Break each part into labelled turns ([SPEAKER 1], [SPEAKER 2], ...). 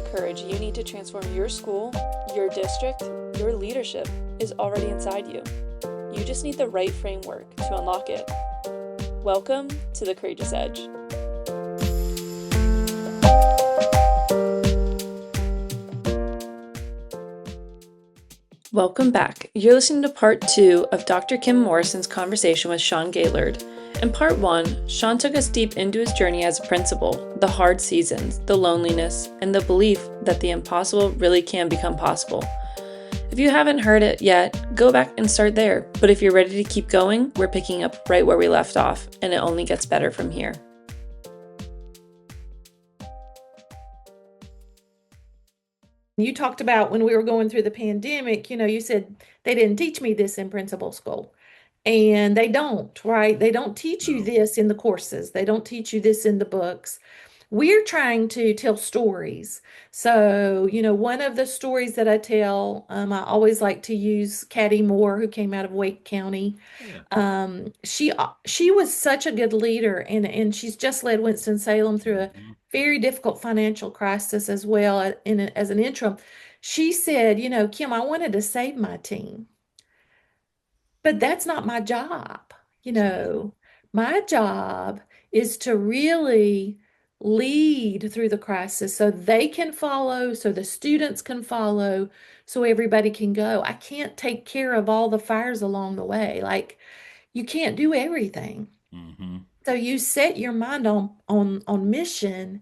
[SPEAKER 1] courage you need to transform your school, your district, your leadership is already inside you. You just need the right framework to unlock it. Welcome to the Courageous Edge. Welcome back. You're listening to part 2 of Dr. Kim Morrison's conversation with Sean Gaillard. In part 1, Sean took us deep into his journey as a principal, the hard seasons, the loneliness, and the belief that the impossible really can become possible. If you haven't heard it yet, go back and start there. But if you're ready to keep going, we're picking up right where we left off, and it only gets better from here.
[SPEAKER 2] You talked about when we were going through the pandemic, you said they didn't teach me this in principal school. And they don't, right? They don't teach you this in the courses. They don't teach you this in the books. We're trying to tell stories. So, one of the stories that I tell, I always like to use Caddy Moore, who came out of Wake County. She was such a good leader, and she's just led Winston-Salem through a very difficult financial crisis as well as an interim. She said, Kim, I wanted to save my team, but that's not my job. My job is to really lead through the crisis so they can follow, so the students can follow, so everybody can go. I can't take care of all the fires along the way. Like, you can't do everything. So you set your mind on mission,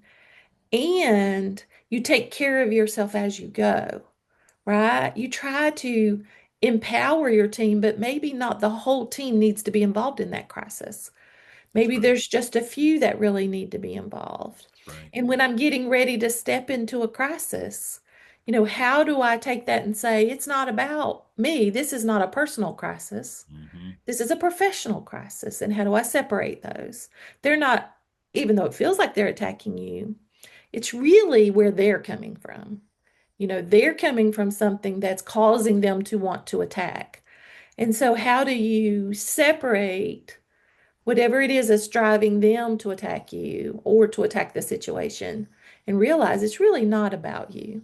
[SPEAKER 2] and you take care of yourself as you go, right? You try to empower your team, but maybe not the whole team needs to be involved in that crisis. Maybe there's just a few that really need to be involved. And when I'm getting ready to step into a crisis, how do I take that and say, it's not about me. This is not a personal crisis. This is a professional crisis. And how do I separate those? They're not, even though it feels like they're attacking you, it's really where they're coming from. They're coming from something that's causing them to want to attack. And so how do you separate whatever it is that's driving them to attack you or to attack the situation and realize it's really not about you?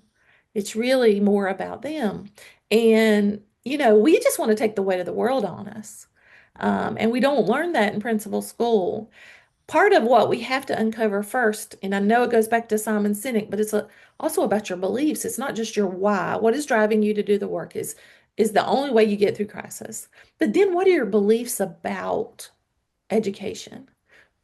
[SPEAKER 2] It's really more about them. And, we just want to take the weight of the world on us. And we don't learn that in principal school. Part of what we have to uncover first, and I know it goes back to Simon Sinek, but it's also about your beliefs. It's not just your why. What is driving you to do the work is the only way you get through crisis. But then what are your beliefs about education?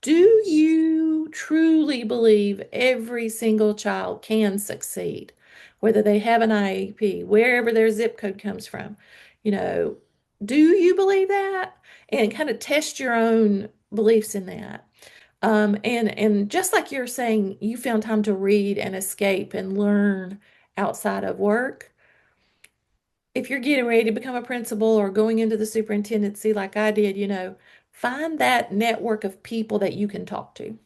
[SPEAKER 2] Do you truly believe every single child can succeed, whether they have an IEP, wherever their zip code comes from? Do you believe that? And kind of test your own beliefs in that. And just like you're saying, you found time to read and escape and learn outside of work. If you're getting ready to become a principal or going into the superintendency like I did, find that network of people that you can talk to.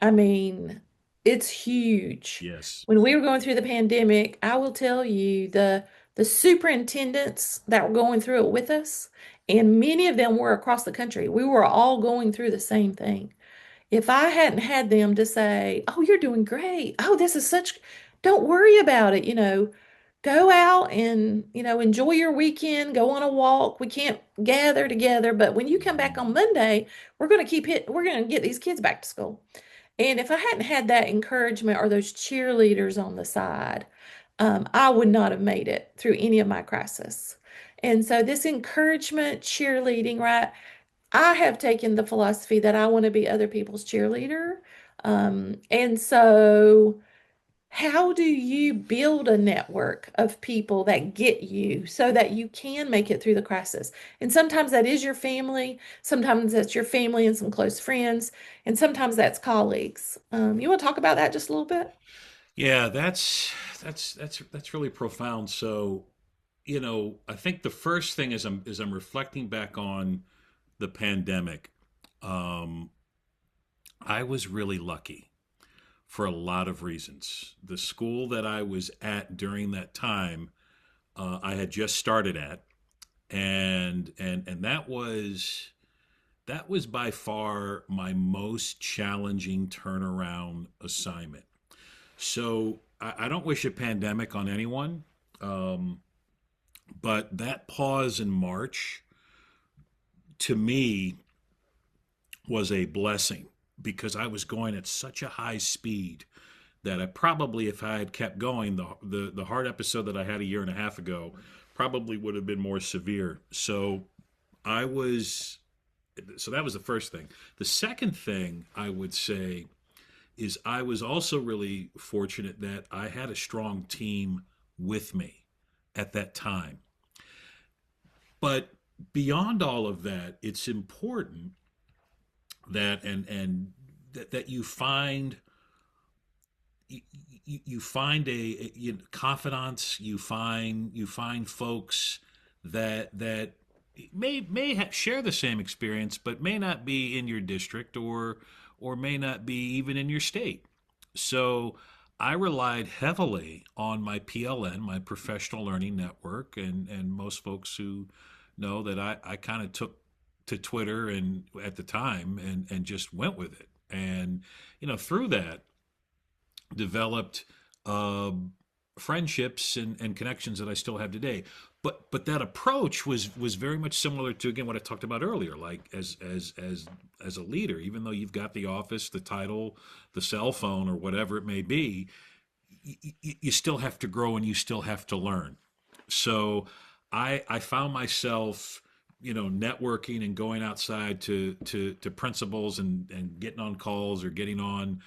[SPEAKER 2] I mean, it's huge.
[SPEAKER 3] Yes.
[SPEAKER 2] When we were going through the pandemic, I will tell you the superintendents that were going through it with us, and many of them were across the country. We were all going through the same thing. If I hadn't had them to say, "Oh, you're doing great. Oh, don't worry about it, go out and, enjoy your weekend, go on a walk. We can't gather together, but when you come back on Monday, we're going to get these kids back to school." And if I hadn't had that encouragement or those cheerleaders on the side, I would not have made it through any of my crisis. And so this encouragement, cheerleading, right? I have taken the philosophy that I want to be other people's cheerleader. And so how do you build a network of people that get you so that you can make it through the crisis? And sometimes that is your family. Sometimes that's your family and some close friends. And sometimes that's colleagues. You want to talk about that just a little bit?
[SPEAKER 3] Yeah, that's really profound. So, I think the first thing is I'm reflecting back on the pandemic. I was really lucky for a lot of reasons. The school that I was at during that time, I had just started at, and that was by far my most challenging turnaround assignment. So I don't wish a pandemic on anyone, um, but that pause in March to me was a blessing because I was going at such a high speed that I probably, if I had kept going, the heart episode that I had a year and a half ago probably would have been more severe. I was, so that was the first thing. The second thing I would say is I was also really fortunate that I had a strong team with me at that time. But beyond all of that, it's important that that you find you find confidants. You find folks that share the same experience, but may not be in your district or may not be even in your state. So I relied heavily on my PLN, my professional learning network, and most folks who know that I kind of took to Twitter and at the time and just went with it. And through that developed uh, friendships and connections that I still have today. But that approach was very much similar to again what I talked about earlier. Like as a leader, even though you've got the office, the title, the cell phone, or whatever it may be, you still have to grow and you still have to learn. So I found myself networking and going outside to principals and getting on calls or getting on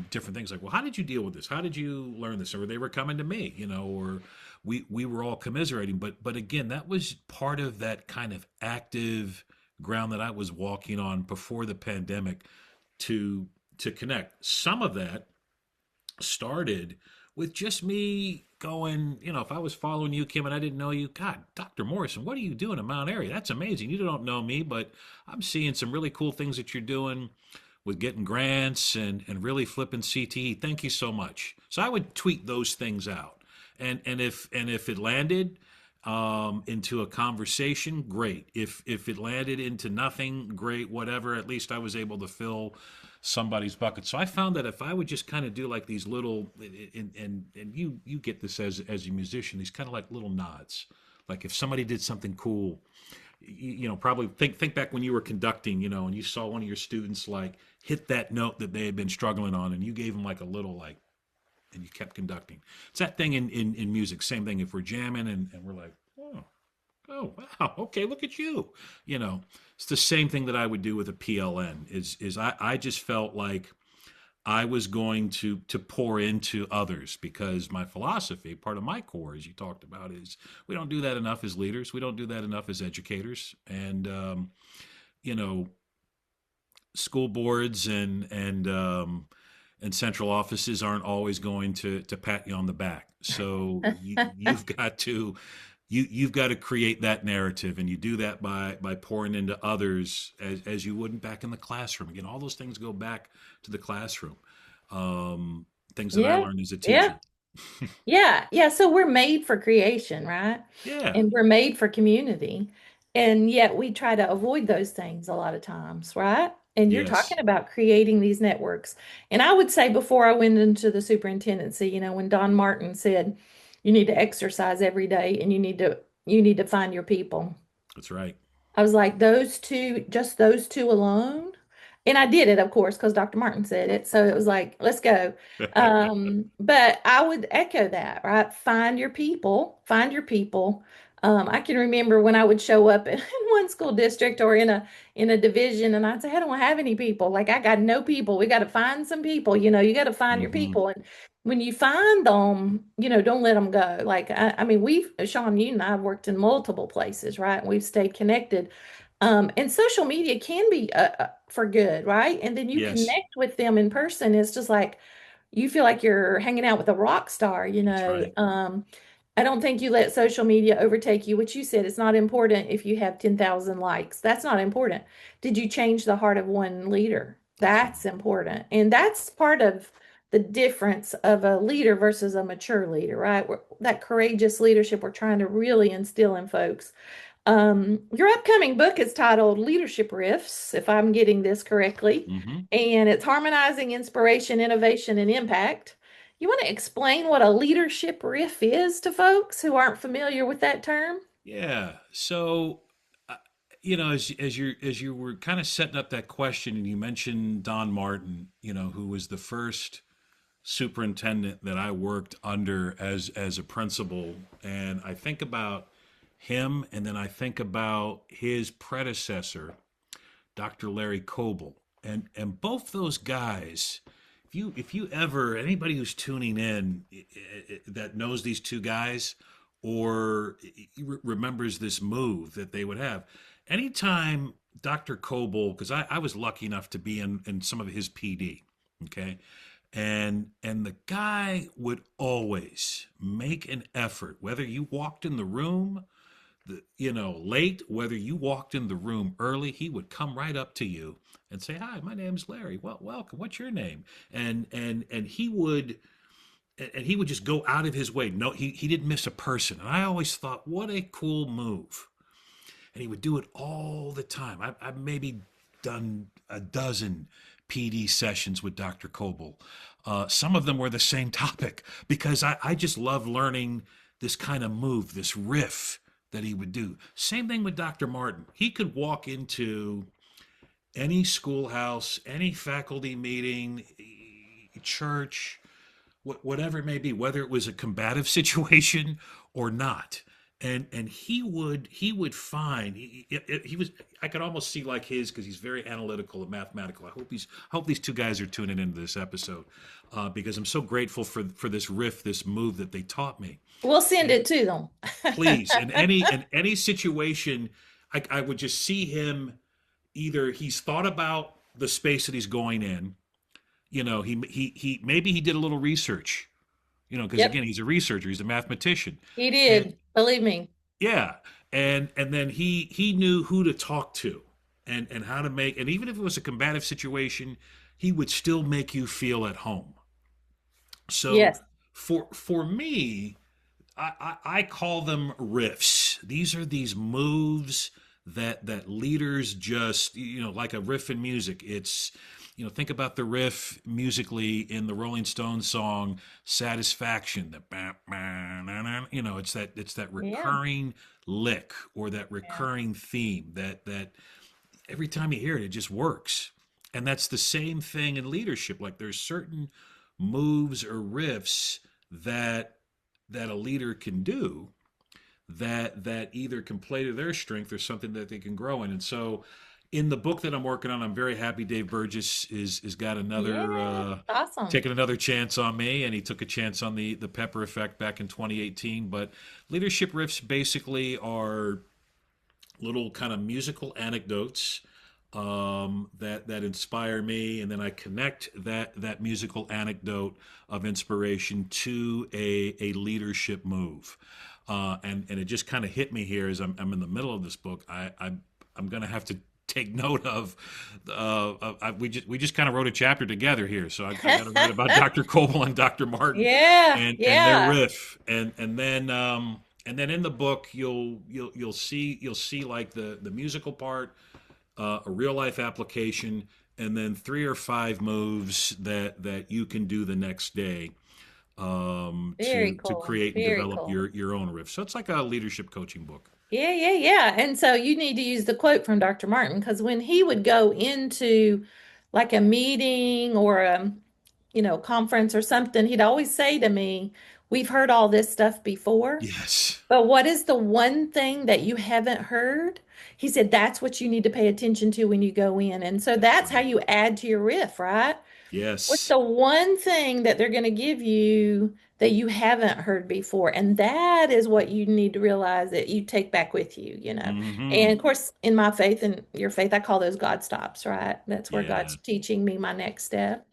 [SPEAKER 3] different things like, well, how did you deal with this? How did you learn this? Or they were coming to me, or we were all commiserating. But again, that was part of that kind of active ground that I was walking on before the pandemic to connect. Some of that started with just me going, if I was following you, Kim, and I didn't know you, God, Dr. Morrison, what are you doing in Mount Airy? That's amazing. You don't know me, but I'm seeing some really cool things that you're doing with getting grants and really flipping CTE. Thank you so much. So I would tweet those things out. And if it landed into a conversation, great. If it landed into nothing, great, whatever. At least I was able to fill somebody's bucket. So I found that if I would just kind of do like these little, and you get this as a musician, these kind of like little nods. Like if somebody did something cool, probably think back when you were conducting, and you saw one of your students like hit that note that they had been struggling on, and you gave them like a little like, and you kept conducting. It's that thing in music. Same thing if we're jamming and we're like, oh wow, okay, look at you. It's the same thing that I would do with a PLN. Is I just felt like I was going to pour into others because my philosophy, part of my core, as you talked about, is we don't do that enough as leaders. We don't do that enough as educators, and you know, school boards and central offices aren't always going to pat you on the back. So you've got to you've got to create that narrative, and you do that by pouring into others as you wouldn't back in the classroom. Again, all those things go back to the classroom. Things that I
[SPEAKER 2] Yeah.
[SPEAKER 3] learned as a
[SPEAKER 2] Yeah.
[SPEAKER 3] teacher.
[SPEAKER 2] Yeah, yeah. So we're made for creation, right?
[SPEAKER 3] Yeah.
[SPEAKER 2] And we're made for community. And yet we try to avoid those things a lot of times, right? And you're talking
[SPEAKER 3] Yes.
[SPEAKER 2] about creating these networks. And I would say before I went into the superintendency, when Don Martin said you need to exercise every day and you need to find your people.
[SPEAKER 3] That's right.
[SPEAKER 2] I was like, those two, just those two alone. And I did it, of course, because Dr. Martin said it. So it was like, let's go. But I would echo that, right? Find your people, find your people. I can remember when I would show up in one school district or in a division, and I'd say, I don't have any people. Like I got no people. We got to find some people. You got to find your
[SPEAKER 3] Hmm.
[SPEAKER 2] people. And when you find them, don't let them go. Like I mean, Sean, you and I have worked in multiple places, right? And we've stayed connected. And social media can be for good, right? And then you
[SPEAKER 3] Yes.
[SPEAKER 2] connect with them in person. It's just like you feel like you're hanging out with a rock
[SPEAKER 3] That's right.
[SPEAKER 2] I don't think you let social media overtake you. What you said, it's not important if you have 10,000 likes. That's not important. Did you change the heart of one leader?
[SPEAKER 3] That's right.
[SPEAKER 2] That's important. And that's part of the difference of a leader versus a mature leader, right? That courageous leadership we're trying to really instill in folks. Your upcoming book is titled Leadership Riffs, if I'm getting this correctly,
[SPEAKER 3] Hmm.
[SPEAKER 2] and it's harmonizing inspiration, innovation, and impact. You want to explain what a leadership riff is to folks who aren't familiar with that term?
[SPEAKER 3] Yeah. So, uh, as you were kind of setting up that question, and you mentioned Don Martin, who was the first superintendent that I worked under as a principal, and I think about him, and then I think about his predecessor, Dr. Larry Coble, and both those guys. If you ever, anybody who's tuning in that knows these two guys, or remembers this move that they would have, anytime Dr. Coble, because I was lucky enough to be in some of his PD, okay, and the guy would always make an effort, whether you walked in the room late, whether you walked in the room early, he would come right up to you and say, "Hi, my name's Larry. Well, welcome. What's your name?" And he would just go out of his way. No, he didn't miss a person. And I always thought, what a cool move. And he would do it all the time. I've maybe done a dozen PD sessions with Dr. Coble. Some of them were the same topic because I just love learning this kind of move, this riff that he would do. Same thing with Dr. Martin. He could walk into any schoolhouse, any faculty meeting, church, whatever it may be, whether it was a combative situation or not. And he would find he was, I could almost see like his, because he's very analytical and mathematical. I hope these two guys are tuning into this episode, because I'm so grateful for this riff, this move that they taught me.
[SPEAKER 2] We'll send
[SPEAKER 3] And
[SPEAKER 2] it to them.
[SPEAKER 3] please, in any situation, I would just see him. Either he's thought about the space that he's going in. He maybe he did a little research. Because
[SPEAKER 2] Yep,
[SPEAKER 3] again, he's a researcher, he's a mathematician,
[SPEAKER 2] he
[SPEAKER 3] and
[SPEAKER 2] did. Believe me.
[SPEAKER 3] yeah, and then he knew who to talk to, and how to make, and even if it was a combative situation, he would still make you feel at home. So
[SPEAKER 2] Yes.
[SPEAKER 3] for me, I call them riffs. These are these moves that leaders just, like a riff in music. It's, think about the riff musically in the Rolling Stones song Satisfaction. The bah, bah, nah, nah, it's that
[SPEAKER 2] Yeah.
[SPEAKER 3] recurring lick, or that
[SPEAKER 2] Yeah.
[SPEAKER 3] recurring theme that every time you hear it, it just works. And that's the same thing in leadership. Like, there's certain moves or riffs that a leader can do, that either can play to their strength or something that they can grow in. And so, in the book that I'm working on, I'm very happy Dave Burgess is got another
[SPEAKER 2] Yeah. Awesome.
[SPEAKER 3] taking another chance on me, and he took a chance on the Pepper Effect back in 2018. But leadership riffs basically are little kind of musical anecdotes, that inspire me, and then I connect that musical anecdote of inspiration to a leadership move. And it just kind of hit me here as I'm in the middle of this book. I'm going to have to take note of. We just kind of wrote a chapter together here, so I got to write about Dr. Coble and Dr. Martin,
[SPEAKER 2] Yeah.
[SPEAKER 3] and their
[SPEAKER 2] Yeah.
[SPEAKER 3] riff, and then in the book you'll see like the musical part, a real life application, and then three or five moves that you can do the next day,
[SPEAKER 2] Very
[SPEAKER 3] to
[SPEAKER 2] cool.
[SPEAKER 3] create and
[SPEAKER 2] Very
[SPEAKER 3] develop
[SPEAKER 2] cool.
[SPEAKER 3] your own riff. So it's like a leadership coaching book.
[SPEAKER 2] Yeah, yeah, yeah. And so you need to use the quote from Dr. Martin, because when he would go into like a meeting or a, conference or something, he'd always say to me, "We've heard all this stuff before,
[SPEAKER 3] Yes.
[SPEAKER 2] but what is the one thing that you haven't heard?" He said, "That's what you need to pay attention to when you go in." And so
[SPEAKER 3] That's
[SPEAKER 2] that's how
[SPEAKER 3] right.
[SPEAKER 2] you add to your riff, right? What's
[SPEAKER 3] Yes.
[SPEAKER 2] the one thing that they're going to give you that you haven't heard before? And that is what you need to realize that you take back with you, you know. And
[SPEAKER 3] Hmm.
[SPEAKER 2] of course, in my faith and your faith, I call those God stops, right? That's where
[SPEAKER 3] Yeah.
[SPEAKER 2] God's teaching me my next step.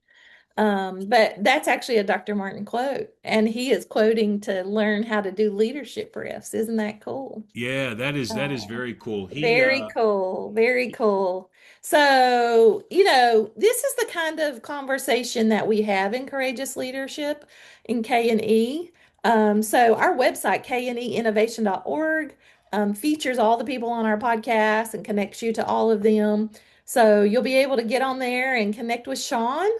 [SPEAKER 2] But that's actually a Dr. Martin quote, and he is quoting to learn how to do leadership riffs. Isn't that cool?
[SPEAKER 3] Yeah, that is
[SPEAKER 2] Uh,
[SPEAKER 3] very cool. He
[SPEAKER 2] Very cool. Very cool. So, this is the kind of conversation that we have in Courageous Leadership in K&E. So our website, kneinnovation.org, features all the people on our podcast and connects you to all of them. So you'll be able to get on there and connect with Sean.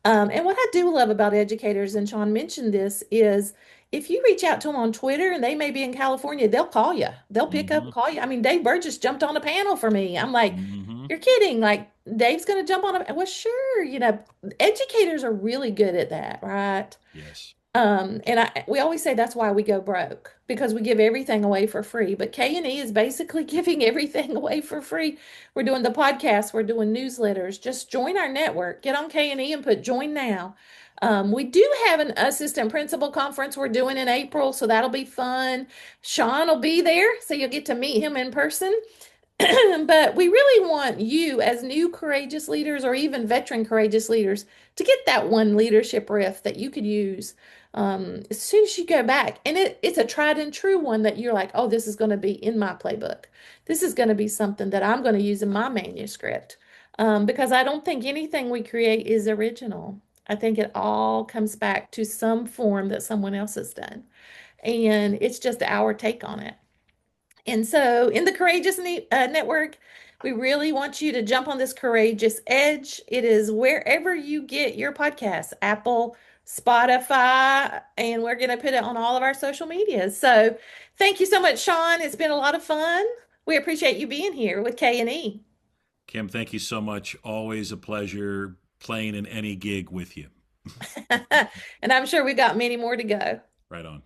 [SPEAKER 2] And what I do love about educators, and Sean mentioned this, is if you reach out to them on Twitter and they may be in California, they'll call you. They'll pick up,
[SPEAKER 3] Mm-hmm.
[SPEAKER 2] call you. I mean, Dave Burgess jumped on a panel for me. I'm like,
[SPEAKER 3] Mm-hmm.
[SPEAKER 2] you're kidding. Like, Dave's going to jump on a, well, sure. Educators are really good at that, right?
[SPEAKER 3] Yes.
[SPEAKER 2] We always say that's why we go broke because we give everything away for free. But K&E is basically giving everything away for free. We're doing the podcast, we're doing newsletters. Just join our network. Get on K&E and put join now. We do have an assistant principal conference we're doing in April, so that'll be fun. Sean will be there, so you'll get to meet him in person. But we really want you, as new courageous leaders or even veteran courageous leaders, to get that one leadership riff that you could use as soon as you go back. And it's a tried and true one that you're like, oh, this is going to be in my playbook. This is going to be something that I'm going to use in my manuscript. Because I don't think anything we create is original. I think it all comes back to some form that someone else has done. And it's just our take on it. And so, in the Courageous Network, we really want you to jump on this courageous edge. It is wherever you get your podcasts, Apple, Spotify, and we're going to put it on all of our social medias. So, thank you so much, Sean. It's been a lot of fun. We appreciate you being here with K&E.
[SPEAKER 3] Kim, thank you so much. Always a pleasure playing in any gig with you.
[SPEAKER 2] And I'm sure we've got many more to go.
[SPEAKER 3] Right on.